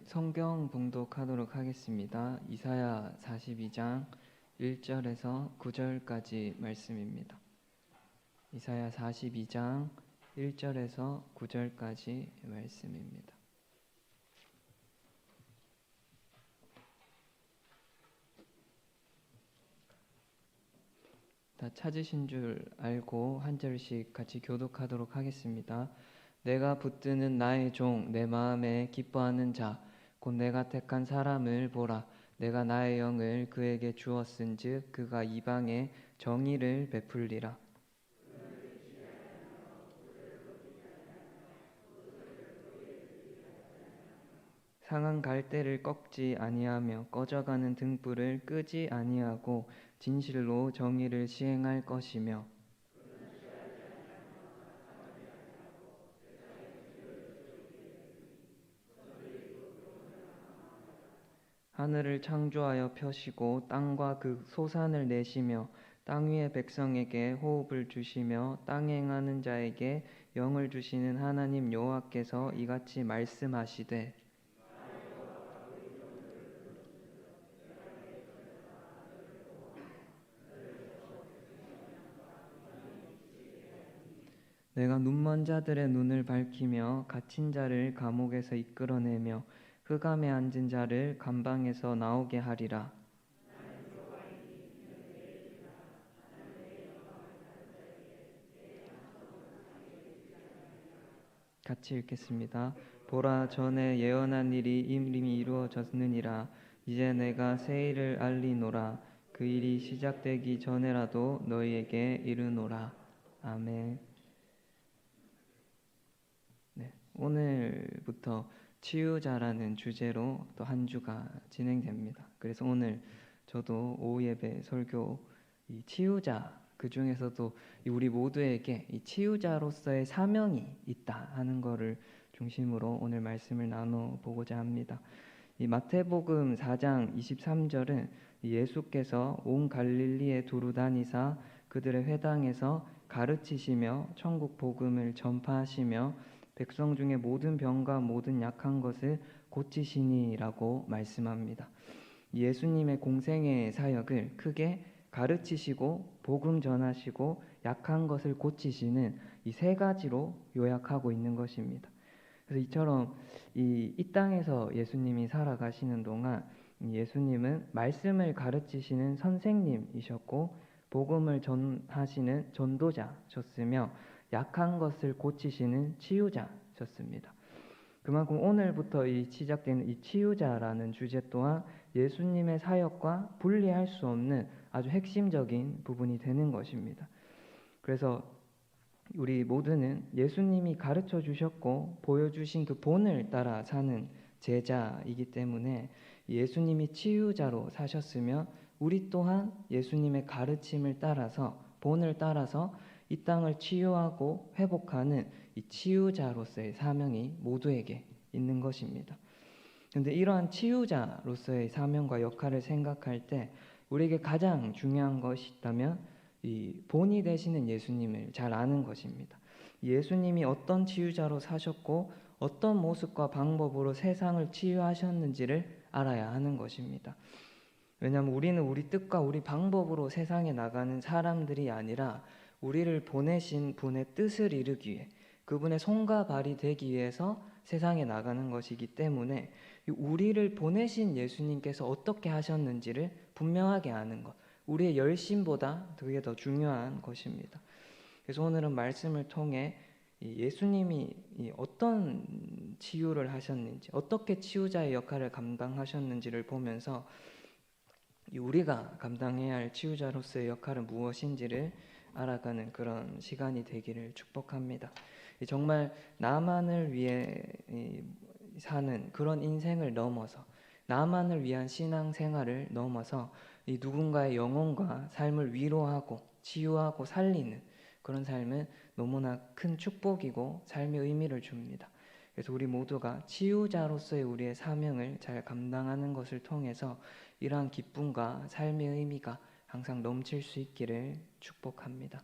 성경 봉독하도록 하겠습니다. 이사야 42장 1절에서 9절까지 말씀입니다. 이사야 42장 1절에서 9절까지 말씀입니다. 다 찾으신 줄 알고 한 절씩 같이 교독하도록 하겠습니다. 내가 붙드는 나의 종, 내 마음에 기뻐하는 자, 곧 내가 택한 사람을 보라. 내가 나의 영을 그에게 주었은즉 그가 이방에 정의를 베풀리라. 상한 갈대를 꺾지 아니하며 꺼져가는 등불을 끄지 아니하고 진실로 정의를 시행할 것이며 하늘을 창조하여 펴시고 땅과 그 소산을 내시며 땅 위의 백성에게 호흡을 주시며 땅에 행하는 자에게 영을 주시는 하나님 여호와께서 이같이 말씀하시되 내가 눈먼 자들의 눈을 밝히며 갇힌 자를 감옥에서 이끌어내며 흑암에 앉은 자를 감방에서 나오게 하리라. 같이 읽겠습니다. 보라, 전에 예언한 일이 이미 이루어졌느니라. 이제 내가 새 일을 알리노라. 그 일이 시작되기 전에라도 너희에게 이르노라. 아멘. 네, 오늘부터 치유자라는 주제로 또 한 주가 진행됩니다. 그래서 오늘 저도 오후 예배 설교 이 치유자, 그 중에서도 우리 모두에게 이 치유자로서의 사명이 있다 하는 것을 중심으로 오늘 말씀을 나눠보고자 합니다. 이 마태복음 4장 23절은 예수께서 온 갈릴리에 두루 다니사 그들의 회당에서 가르치시며 천국 복음을 전파하시며 백성 중에 모든 병과 모든 약한 것을 고치시니라고 말씀합니다. 예수님의 공생의 사역을 크게 가르치시고 복음 전하시고 약한 것을 고치시는 이 세 가지로 요약하고 있는 것입니다. 그래서 이처럼 이 땅에서 예수님이 살아가시는 동안 예수님은 말씀을 가르치시는 선생님이셨고 복음을 전하시는 전도자셨으며 약한 것을 고치시는 치유자셨습니다. 그만큼 오늘부터 시작되는 이 치유자라는 주제 또한 예수님의 사역과 분리할 수 없는 아주 핵심적인 부분이 되는 것입니다. 그래서 우리 모두는 예수님이 가르쳐 주셨고 보여주신 그 본을 따라 사는 제자이기 때문에 예수님이 치유자로 사셨으며 우리 또한 예수님의 가르침을 따라서 본을 따라서 이 땅을 치유하고 회복하는 이 치유자로서의 사명이 모두에게 있는 것입니다. 그런데 이러한 치유자로서의 사명과 역할을 생각할 때 우리에게 가장 중요한 것이 있다면 이 본이 되시는 예수님을 잘 아는 것입니다. 예수님이 어떤 치유자로 사셨고 어떤 모습과 방법으로 세상을 치유하셨는지를 알아야 하는 것입니다. 왜냐하면 우리는 우리 뜻과 우리 방법으로 세상에 나가는 사람들이 아니라 우리를 보내신 분의 뜻을 이루기 위해 그분의 손과 발이 되기 위해서 세상에 나가는 것이기 때문에 우리를 보내신 예수님께서 어떻게 하셨는지를 분명하게 아는 것, 우리의 열심보다 그게 더 중요한 것입니다. 그래서 오늘은 말씀을 통해 예수님이 어떤 치유를 하셨는지, 어떻게 치유자의 역할을 감당하셨는지를 보면서 우리가 감당해야 할 치유자로서의 역할은 무엇인지를 알아가는 그런 시간이 되기를 축복합니다. 정말 나만을 위해 사는 그런 인생을 넘어서 나만을 위한 신앙생활을 넘어서 누군가의 영혼과 삶을 위로하고 치유하고 살리는 그런 삶은 너무나 큰 축복이고 삶의 의미를 줍니다. 그래서 우리 모두가 치유자로서의 우리의 사명을 잘 감당하는 것을 통해서 이러한 기쁨과 삶의 의미가 항상 넘칠 수 있기를 축복합니다.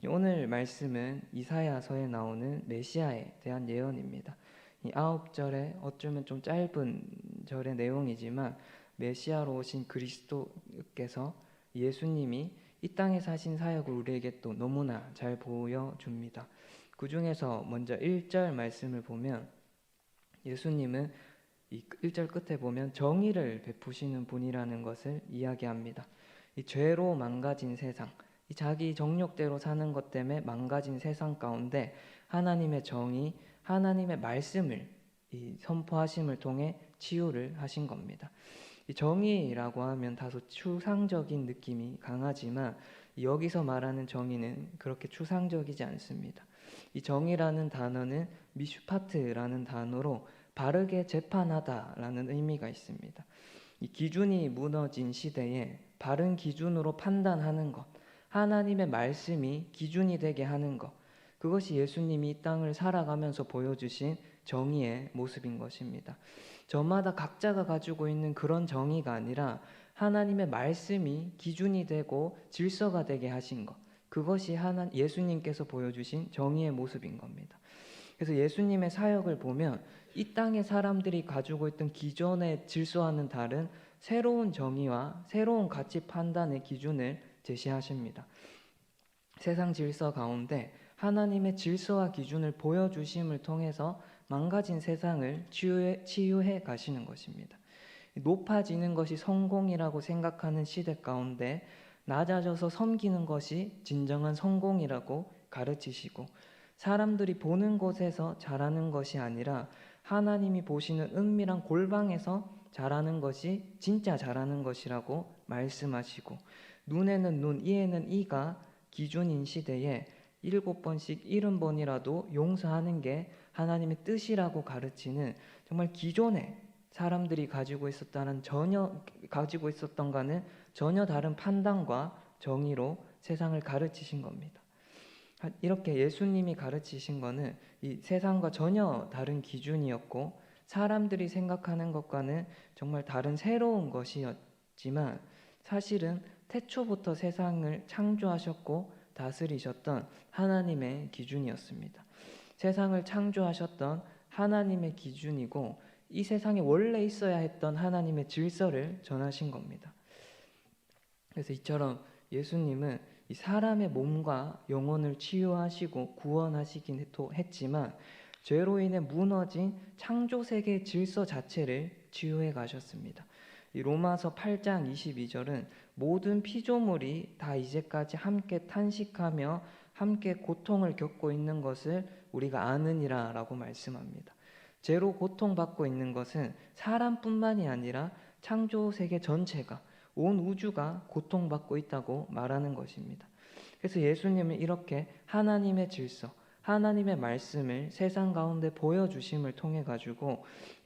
오늘 말씀은 이사야서에 나오는 메시아에 대한 예언입니다. 이 9절에 어쩌면 좀 짧은 절의 내용이지만 메시아로 오신 그리스도께서 예수님이 이 땅에 사신 사역을 우리에게 또 너무나 잘 보여줍니다. 그 중에서 먼저 1절 말씀을 보면 예수님은 이 1절 끝에 보면 정의를 베푸시는 분이라는 것을 이야기합니다. 이 죄로 망가진 세상, 이 자기 정욕대로 사는 것 때문에 망가진 세상 가운데 하나님의 정의, 하나님의 말씀을 이 선포하심을 통해 치유를 하신 겁니다. 이 정의라고 하면 다소 추상적인 느낌이 강하지만 여기서 말하는 정의는 그렇게 추상적이지 않습니다. 이 정의라는 단어는 미슈파트라는 단어로 바르게 재판하다라는 의미가 있습니다. 이 기준이 무너진 시대에 바른 기준으로 판단하는 것, 하나님의 말씀이 기준이 되게 하는 것, 그것이 예수님이 이 땅을 살아가면서 보여주신 정의의 모습인 것입니다. 저마다 각자가 가지고 있는 그런 정의가 아니라 하나님의 말씀이 기준이 되고 질서가 되게 하신 것, 그것이 예수님께서 보여주신 정의의 모습인 겁니다. 그래서 예수님의 사역을 보면 이 땅의 사람들이 가지고 있던 기존의 질서와는 다른 새로운 정의와 새로운 가치 판단의 기준을 제시하십니다. 세상 질서 가운데 하나님의 질서와 기준을 보여주심을 통해서 망가진 세상을 치유해 가시는 것입니다. 높아지는 것이 성공이라고 생각하는 시대 가운데 낮아져서 섬기는 것이 진정한 성공이라고 가르치시고, 사람들이 보는 곳에서 잘하는 것이 아니라 하나님이 보시는 은밀한 골방에서 잘하는 것이 진짜 잘하는 것이라고 말씀하시고, 눈에는 눈, 이에는 이가 기준인 시대에 7번씩 70번이라도 용서하는 게 하나님의 뜻이라고 가르치는, 정말 기존에 사람들이 가지고 있었던가는 전혀 다른 판단과 정의로 세상을 가르치신 겁니다. 이렇게 예수님이 가르치신 거는 이 세상과 전혀 다른 기준이었고 사람들이 생각하는 것과는 정말 다른 새로운 것이었지만, 사실은 태초부터 세상을 창조하셨고 다스리셨던 하나님의 기준이었습니다. 세상을 창조하셨던 하나님의 기준이고 이 세상에 원래 있어야 했던 하나님의 질서를 전하신 겁니다. 그래서 이처럼 예수님은 이 사람의 몸과 영혼을 치유하시고 구원하시긴 했지만 죄로 인해 무너진 창조 세계의 질서 자체를 치유해 가셨습니다. 이 로마서 8장 22절은 모든 피조물이 다 이제까지 함께 탄식하며 함께 고통을 겪고 있는 것을 우리가 아느니라 라고 말씀합니다. 죄로 고통받고 있는 것은 사람뿐만이 아니라 창조 세계 전체가, 온 우주가 고통받고 있다고 말하는 것입니다. 그래서 예수님은 이렇게 하나님의 질서, 하나님의 말씀을 세상 가운데 보여주심을 통해 가지고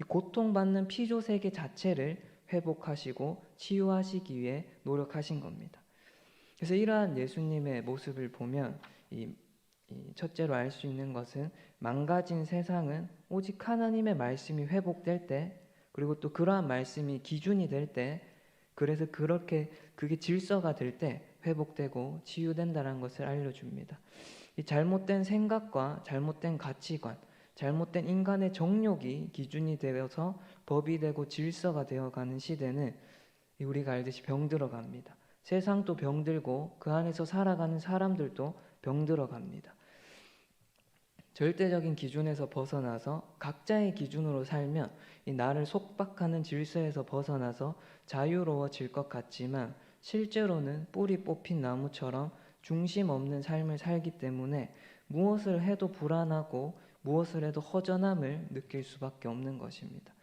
고통받는 피조 세계 자체를 회복하시고 치유하시기 위해 노력하신 겁니다. 그래서 이러한 예수님의 모습을 보면 첫째로 알 수 있는 것은 망가진 세상은 오직 하나님의 말씀이 회복될 때, 그리고 또 그러한 말씀이 기준이 될 때, 그래서 그게 질서가 될 때 회복되고 치유된다는 것을 알려줍니다. 이 잘못된 생각과 잘못된 가치관, 잘못된 인간의 정욕이 기준이 되어서 법이 되고 질서가 되어가는 시대는 우리가 알듯이 병들어갑니다. 세상도 병들고 그 안에서 살아가는 사람들도 병들어갑니다. 절대적인 기준에서 벗어나서 각자의 기준으로 살면 이 나를 속박하는 질서에서 벗어나서 자유로워질 것 같지만 실제로는 뿌리 뽑힌 나무처럼 중심 없는 삶을 살기 때문에 무엇을 해도 불안하고 무엇을 해도 허전함을 느낄 수밖에 없는 것입니다.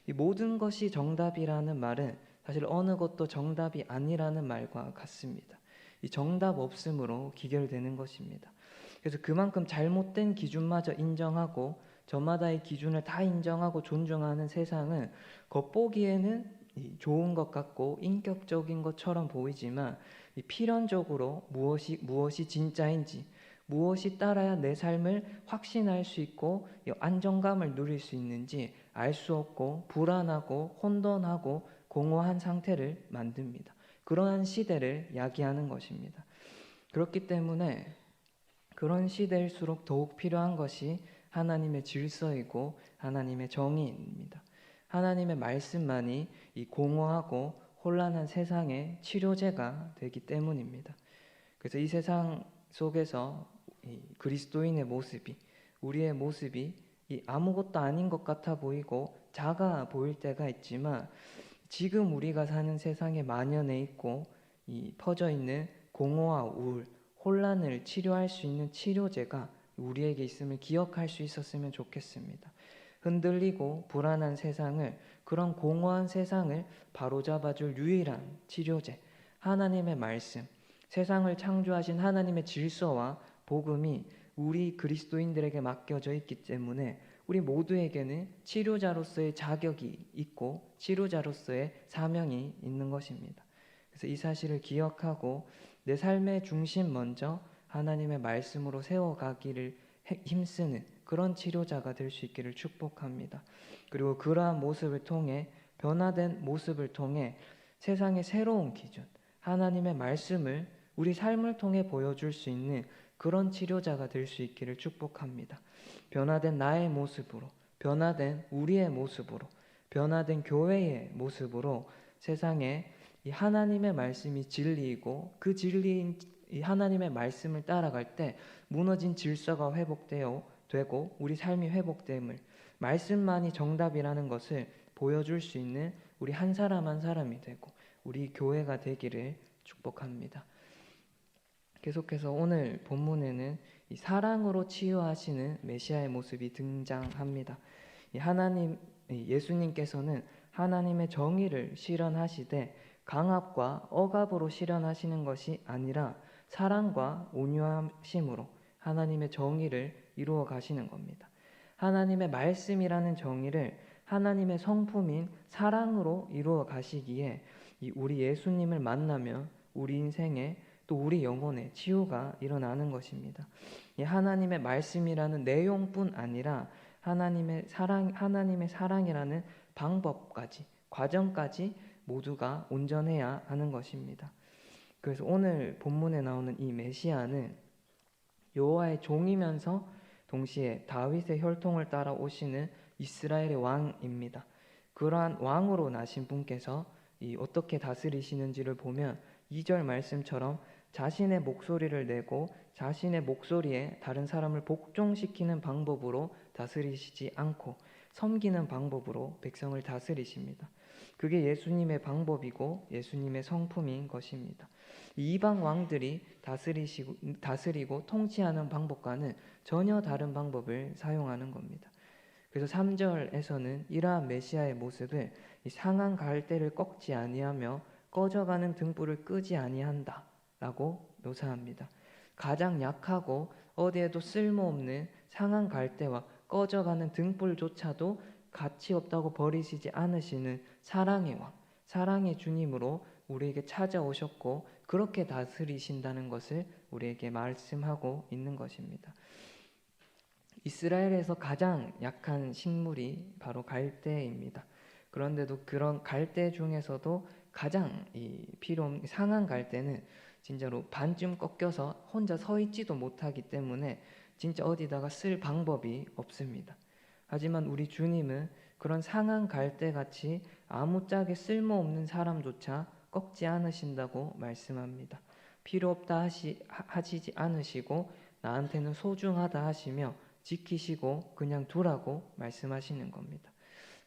이 모든 것이 정답이라는 말은 사실 어느 것도 정답이 아니라는 말과 같습니다. 이 정답 없음으로 기결되는 것입니다. 그래서 그만큼 잘못된 기준마저 인정하고 저마다의 기준을 다 인정하고 존중하는 세상은 겉보기에는 좋은 것 같고 인격적인 것처럼 보이지만 필연적으로 무엇이 진짜인지, 무엇이 따라야 내 삶을 확신할 수 있고 안정감을 누릴 수 있는지 알 수 없고 불안하고 혼돈하고 공허한 상태를 만듭니다. 그러한 시대를 야기하는 것입니다. 그렇기 때문에 그런 시대일수록 더욱 필요한 것이 하나님의 질서이고 하나님의 정의입니다. 하나님의 말씀만이 이 공허하고 혼란한 세상의 치료제가 되기 때문입니다. 그래서 이 세상 속에서 이 그리스도인의 모습이, 우리의 모습이 이 아무것도 아닌 것 같아 보이고 작아 보일 때가 있지만, 지금 우리가 사는 세상에 만연해 있고 이 퍼져 있는 공허와 우울, 혼란을 치료할 수 있는 치료제가 우리에게 있음을 기억할 수 있었으면 좋겠습니다. 흔들리고 불안한 세상을, 그런 공허한 세상을 바로잡아줄 유일한 치료제, 하나님의 말씀, 세상을 창조하신 하나님의 질서와 복음이 우리 그리스도인들에게 맡겨져 있기 때문에 우리 모두에게는 치료자로서의 자격이 있고 치료자로서의 사명이 있는 것입니다. 그래서 이 사실을 기억하고 내 삶의 중심 먼저 하나님의 말씀으로 세워가기를 힘쓰는 그런 치료자가 될 수 있기를 축복합니다. 그리고 그러한 모습을 통해, 변화된 모습을 통해 세상의 새로운 기준, 하나님의 말씀을 우리 삶을 통해 보여줄 수 있는 그런 치료자가 될 수 있기를 축복합니다. 변화된 나의 모습으로, 변화된 우리의 모습으로, 변화된 교회의 모습으로 세상에 이 하나님의 말씀이 진리이고 그 진리인 이 하나님의 말씀을 따라갈 때 무너진 질서가 되고 우리 삶이 회복됨을, 말씀만이 정답이라는 것을 보여줄 수 있는 우리 한 사람 한 사람이 되고 우리 교회가 되기를 축복합니다. 계속해서 오늘 본문에는 이 사랑으로 치유하시는 메시아의 모습이 등장합니다. 예수님께서는 하나님의 정의를 실현하시되 강압과 억압으로 실현하시는 것이 아니라 사랑과 온유하심으로 하나님의 정의를 이루어 가시는 겁니다. 하나님의 말씀이라는 정의를 하나님의 성품인 사랑으로 이루어 가시기에 우리 예수님을 만나면 우리 인생에 또 우리 영혼에 치유가 일어나는 것입니다. 이 하나님의 말씀이라는 내용뿐 아니라 하나님의 사랑이라는 방법까지, 과정까지 모두가 온전해야 하는 것입니다. 그래서 오늘 본문에 나오는 이 메시아는 여호와의 종이면서 동시에 다윗의 혈통을 따라 오시는 이스라엘의 왕입니다. 그러한 왕으로 나신 분께서 어떻게 다스리시는지를 보면 2절 말씀처럼 자신의 목소리를 내고 자신의 목소리에 다른 사람을 복종시키는 방법으로 다스리시지 않고 섬기는 방법으로 백성을 다스리십니다. 그게 예수님의 방법이고 예수님의 성품인 것입니다. 이방 왕들이 다스리고 통치하는 방법과는 전혀 다른 방법을 사용하는 겁니다. 그래서 3절에서는 이러한 메시아의 모습을 상한 갈대를 꺾지 아니하며 꺼져가는 등불을 끄지 아니한다 라고 묘사합니다. 가장 약하고 어디에도 쓸모없는 상한 갈대와 꺼져가는 등불조차도 가치 없다고 버리시지 않으시는 사랑의 왕, 사랑의 주님으로 우리에게 찾아오셨고 그렇게 다스리신다는 것을 우리에게 말씀하고 있는 것입니다. 이스라엘에서 가장 약한 식물이 바로 갈대입니다. 그런데도 그런 갈대 중에서도 가장 필요 없는 상한 갈대는 진짜로 반쯤 꺾여서 혼자 서 있지도 못하기 때문에 진짜 어디다가 쓸 방법이 없습니다. 하지만 우리 주님은 그런 상한 갈대같이 아무짝에 쓸모없는 사람조차 꺾지 않으신다고 말씀합니다. 필요 없다 하시지 않으시고 나한테는 소중하다 하시며 지키시고 그냥 두라고 말씀하시는 겁니다.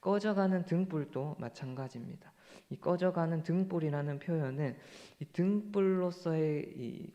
꺼져가는 등불도 마찬가지입니다. 이 꺼져가는 등불이라는 표현은 이 등불로서의 이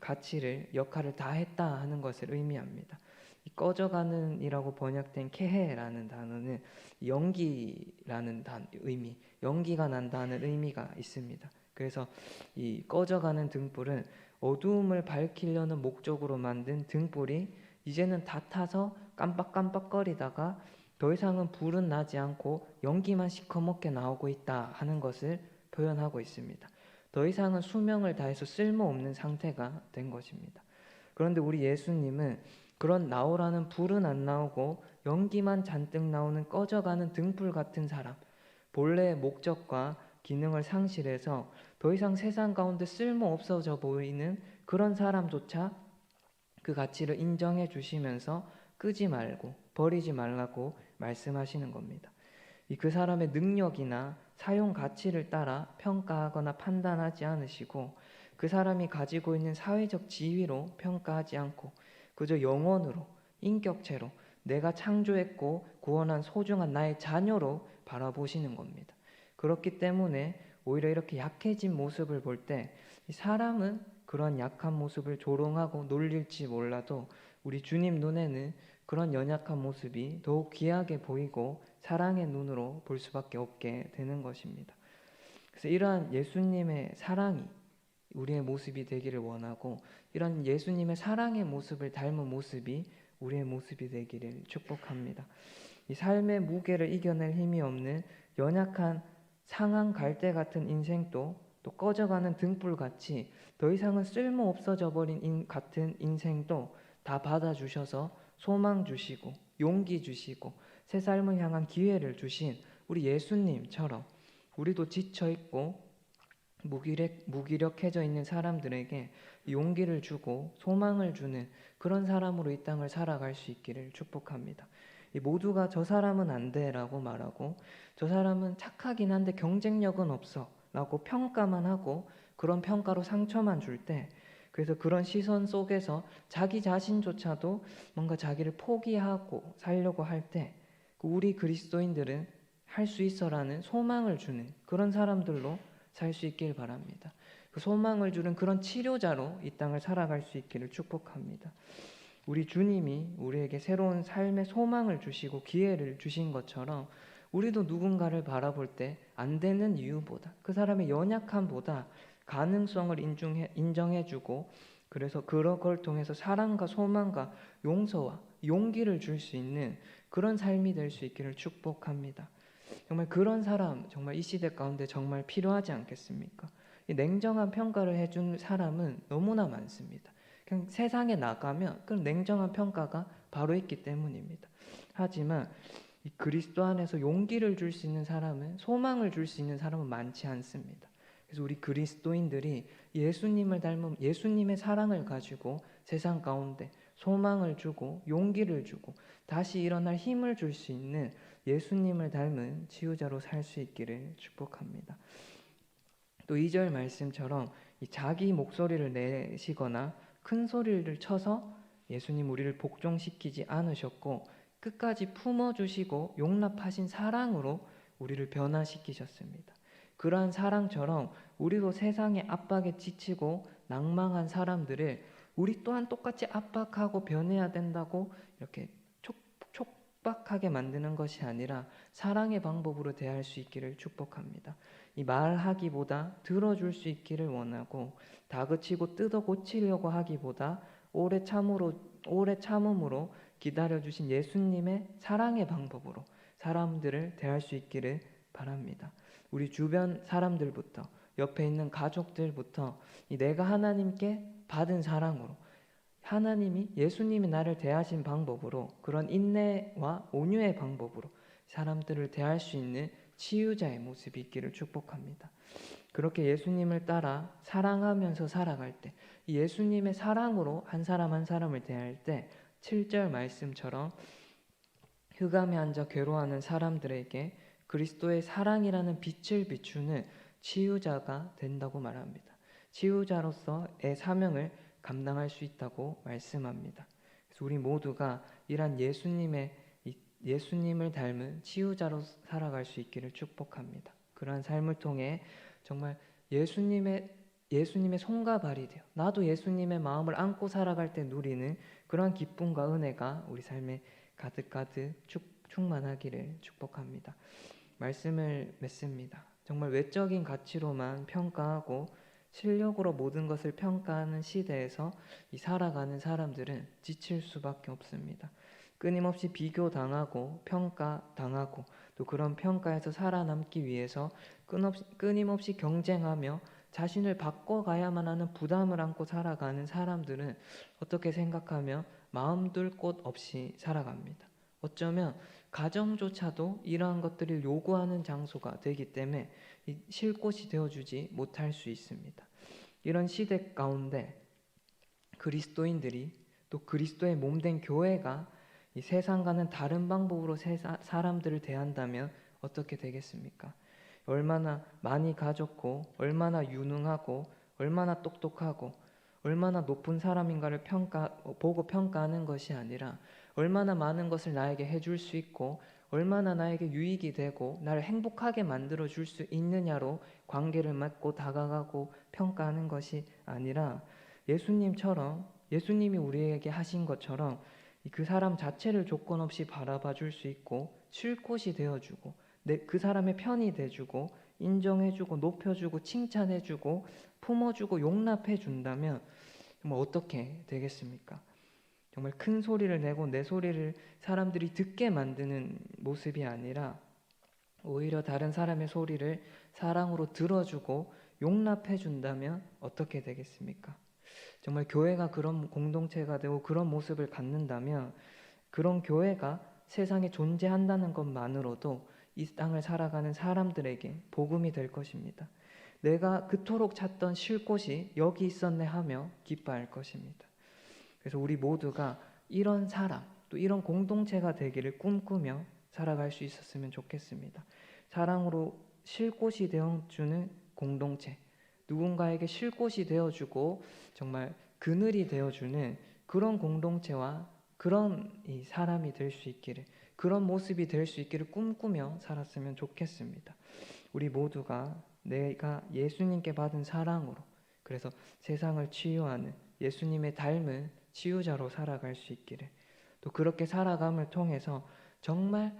역할을 다 했다 하는 것을 의미합니다. 이 꺼져가는 이라고 번역된 케헤라는 단어는 연기라는 의미, 연기가 난다는 의미가 있습니다. 그래서 이 꺼져가는 등불은 어두움을 밝히려는 목적으로 만든 등불이 이제는 다 타서 깜빡깜빡거리다가 더 이상은 불은 나지 않고 연기만 시커멓게 나오고 있다 하는 것을 표현하고 있습니다. 더 이상은 수명을 다해서 쓸모없는 상태가 된 것입니다. 그런데 우리 예수님은 그런 나오라는 불은 안 나오고 연기만 잔뜩 나오는 꺼져가는 등불 같은 사람, 본래의 목적과 기능을 상실해서 더 이상 세상 가운데 쓸모없어져 보이는 그런 사람조차 그 가치를 인정해 주시면서 끄지 말고 버리지 말라고 말씀하시는 겁니다. 그 사람의 능력이나 사용 가치를 따라 평가하거나 판단하지 않으시고 그 사람이 가지고 있는 사회적 지위로 평가하지 않고 그저 영혼으로, 인격체로, 내가 창조했고 구원한 소중한 나의 자녀로 바라보시는 겁니다. 그렇기 때문에 오히려 이렇게 약해진 모습을 볼 때 사람은 그런 약한 모습을 조롱하고 놀릴지 몰라도 우리 주님 눈에는 그런 연약한 모습이 더욱 귀하게 보이고 사랑의 눈으로 볼 수밖에 없게 되는 것입니다. 그래서 이러한 예수님의 사랑이 우리의 모습이 되기를 원하고 이런 예수님의 사랑의 모습을 닮은 모습이 우리의 모습이 되기를 축복합니다. 이 삶의 무게를 이겨낼 힘이 없는 연약한 상한 갈대 같은 인생도 또 꺼져가는 등불같이 더 이상은 쓸모 없어져 버린 같은 인생도 다 받아주셔서 소망 주시고 용기 주시고 새 삶을 향한 기회를 주신 우리 예수님처럼 우리도 지쳐있고 무기력해져 있는 사람들에게 용기를 주고 소망을 주는 그런 사람으로 이 땅을 살아갈 수 있기를 축복합니다. 모두가 저 사람은 안 돼 라고 말하고 저 사람은 착하긴 한데 경쟁력은 없어 라고 평가만 하고 그런 평가로 상처만 줄 때 그래서 그런 시선 속에서 자기 자신조차도 뭔가 자기를 포기하고 살려고 할 때 우리 그리스도인들은 할 수 있어라는 소망을 주는 그런 사람들로 살 수 있길 바랍니다. 그 소망을 주는 그런 치료자로 이 땅을 살아갈 수 있기를 축복합니다. 우리 주님이 우리에게 새로운 삶의 소망을 주시고 기회를 주신 것처럼 우리도 누군가를 바라볼 때 안 되는 이유보다 그 사람의 연약함보다 가능성을 인정해주고 그래서 그걸 통해서 사랑과 소망과 용서와 용기를 줄 수 있는 그런 삶이 될 수 있기를 축복합니다. 정말 그런 사람 정말 이 시대 가운데 정말 필요하지 않겠습니까? 이 냉정한 평가를 해준 사람은 너무나 많습니다. 그냥 세상에 나가면 그런 냉정한 평가가 바로 있기 때문입니다. 하지만 이 그리스도 안에서 용기를 줄 수 있는 사람은 소망을 줄 수 있는 사람은 많지 않습니다. 그래서 우리 그리스도인들이 예수님을 닮은 예수님의 사랑을 가지고 세상 가운데 소망을 주고 용기를 주고 다시 일어날 힘을 줄 수 있는 예수님을 닮은 치유자로 살 수 있기를 축복합니다. 또 2절 말씀처럼 자기 목소리를 내시거나 큰 소리를 쳐서 예수님 우리를 복종시키지 않으셨고 끝까지 품어주시고 용납하신 사랑으로 우리를 변화시키셨습니다. 그러한 사랑처럼 우리도 세상의 압박에 지치고 낭망한 사람들을 우리 또한 똑같이 압박하고 변해야 된다고 이렇게 촉박하게 만드는 것이 아니라 사랑의 방법으로 대할 수 있기를 축복합니다. 이 말하기보다 들어줄 수 있기를 원하고 다그치고 뜯어 고치려고 하기보다 오래 참음으로 기다려주신 예수님의 사랑의 방법으로 사람들을 대할 수 있기를 바랍니다. 우리 주변 사람들부터 옆에 있는 가족들부터 내가 하나님께 받은 사랑으로 하나님이 예수님이 나를 대하신 방법으로 그런 인내와 온유의 방법으로 사람들을 대할 수 있는 치유자의 모습이 있기를 축복합니다. 그렇게 예수님을 따라 사랑하면서 살아갈 때 예수님의 사랑으로 한 사람 한 사람을 대할 때 7절 말씀처럼 흑암에 앉아 괴로워하는 사람들에게 그리스도의 사랑이라는 빛을 비추는 치유자가 된다고 말합니다. 치유자로서의 사명을 감당할 수 있다고 말씀합니다. 그래서 우리 모두가 이런 예수님을 닮은 치유자로 살아갈 수 있기를 축복합니다. 그러한 삶을 통해 정말 예수님의 손과 발이 되어 나도 예수님의 마음을 안고 살아갈 때 누리는 그런 기쁨과 은혜가 우리 삶에 가득가득 충만하기를 축복합니다. 말씀을 맺습니다. 정말 외적인 가치로만 평가하고 실력으로 모든 것을 평가하는 시대에서 살아가는 사람들은 지칠 수밖에 없습니다. 끊임없이 비교당하고 평가당하고 또 그런 평가에서 살아남기 위해서 끊임없이 경쟁하며 자신을 바꿔가야만 하는 부담을 안고 살아가는 사람들은 어떻게 생각하면 마음 둘 곳 없이 살아갑니다. 어쩌면 가정조차도 이러한 것들을 요구하는 장소가 되기 때문에 쉴 곳이 되어주지 못할 수 있습니다. 이런 시대 가운데 그리스도인들이 또 그리스도의 몸된 교회가 이 세상과는 다른 방법으로 사람들을 대한다면 어떻게 되겠습니까? 얼마나 많이 가졌고, 얼마나 유능하고, 얼마나 똑똑하고, 얼마나 높은 사람인가를 보고 평가하는 것이 아니라 얼마나 많은 것을 나에게 해줄 수 있고 얼마나 나에게 유익이 되고 나를 행복하게 만들어 줄 수 있느냐로 관계를 맺고 다가가고 평가하는 것이 아니라 예수님이 우리에게 하신 것처럼 그 사람 자체를 조건 없이 바라봐 줄 수 있고 쉴 곳이 되어주고 그 사람의 편이 돼주고 인정해주고 높여주고 칭찬해주고 품어주고 용납해준다면 정말 어떻게 되겠습니까? 정말 큰 소리를 내고 내 소리를 사람들이 듣게 만드는 모습이 아니라 오히려 다른 사람의 소리를 사랑으로 들어주고 용납해준다면 어떻게 되겠습니까? 정말 교회가 그런 공동체가 되고 그런 모습을 갖는다면 그런 교회가 세상에 존재한다는 것만으로도 이 땅을 살아가는 사람들에게 복음이 될 것입니다. 내가 그토록 찾던 쉴 곳이 여기 있었네 하며 기뻐할 것입니다. 그래서 우리 모두가 이런 사람, 또 이런 공동체가 되기를 꿈꾸며 살아갈 수 있었으면 좋겠습니다. 사랑으로 쉴 곳이 되어주는 공동체, 누군가에게 쉴 곳이 되어주고 정말 그늘이 되어주는 그런 공동체와 그런 이 사람이 될 수 있기를, 그런 모습이 될 수 있기를 꿈꾸며 살았으면 좋겠습니다. 우리 모두가 내가 예수님께 받은 사랑으로, 그래서 세상을 치유하는 예수님의 닮은 치유자로 살아갈 수 있기를, 또 그렇게 살아감을 통해서 정말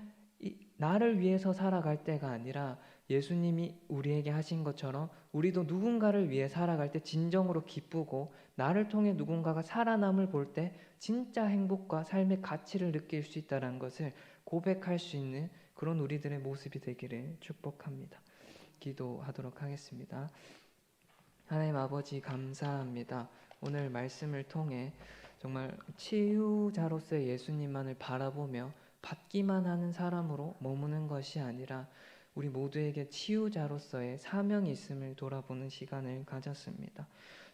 나를 위해서 살아갈 때가 아니라 예수님이 우리에게 하신 것처럼 우리도 누군가를 위해 살아갈 때 진정으로 기쁘고 나를 통해 누군가가 살아남을 볼 때 진짜 행복과 삶의 가치를 느낄 수 있다는 것을 고백할 수 있는 그런 우리들의 모습이 되기를 축복합니다. 기도하도록 하겠습니다. 하나님 아버지 감사합니다. 오늘 말씀을 통해 정말 치유자로서의 예수님만을 바라보며 받기만 하는 사람으로 머무는 것이 아니라 우리 모두에게 치유자로서의 사명이 있음을 돌아보는 시간을 가졌습니다.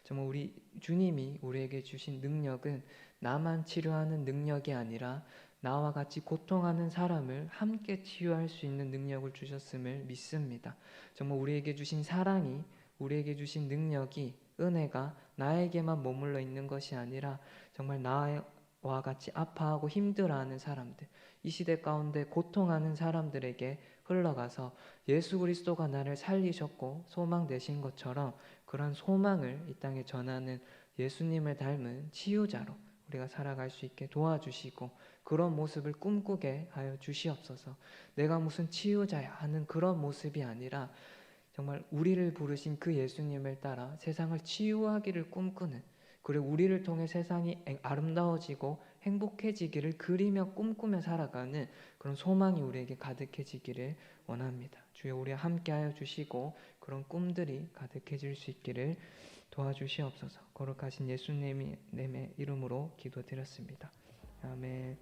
정말 우리 주님이 우리에게 주신 능력은 나만 치료하는 능력이 아니라 나와 같이 고통하는 사람을 함께 치유할 수 있는 능력을 주셨음을 믿습니다. 정말 우리에게 주신 사랑이, 우리에게 주신 능력이, 은혜가 나에게만 머물러 있는 것이 아니라 정말 나와 같이 아파하고 힘들어하는 사람들, 이 시대 가운데 고통하는 사람들에게 흘러가서 예수 그리스도가 나를 살리셨고 소망 되신 것처럼 그런 소망을 이 땅에 전하는 예수님을 닮은 치유자로 우리가 살아갈 수 있게 도와주시고 그런 모습을 꿈꾸게 하여 주시옵소서. 내가 무슨 치유자야 하는 그런 모습이 아니라 정말 우리를 부르신 그 예수님을 따라 세상을 치유하기를 꿈꾸는, 그리고 우리를 통해 세상이 아름다워지고 행복해지기를 그리며 꿈꾸며 살아가는 그런 소망이 우리에게 가득해지기를 원합니다. 주여, 우리와 함께하여 주시고 그런 꿈들이 가득해질 수 있기를 도와주시옵소서. 거룩하신 예수님의 이름으로 기도드렸습니다. 아멘.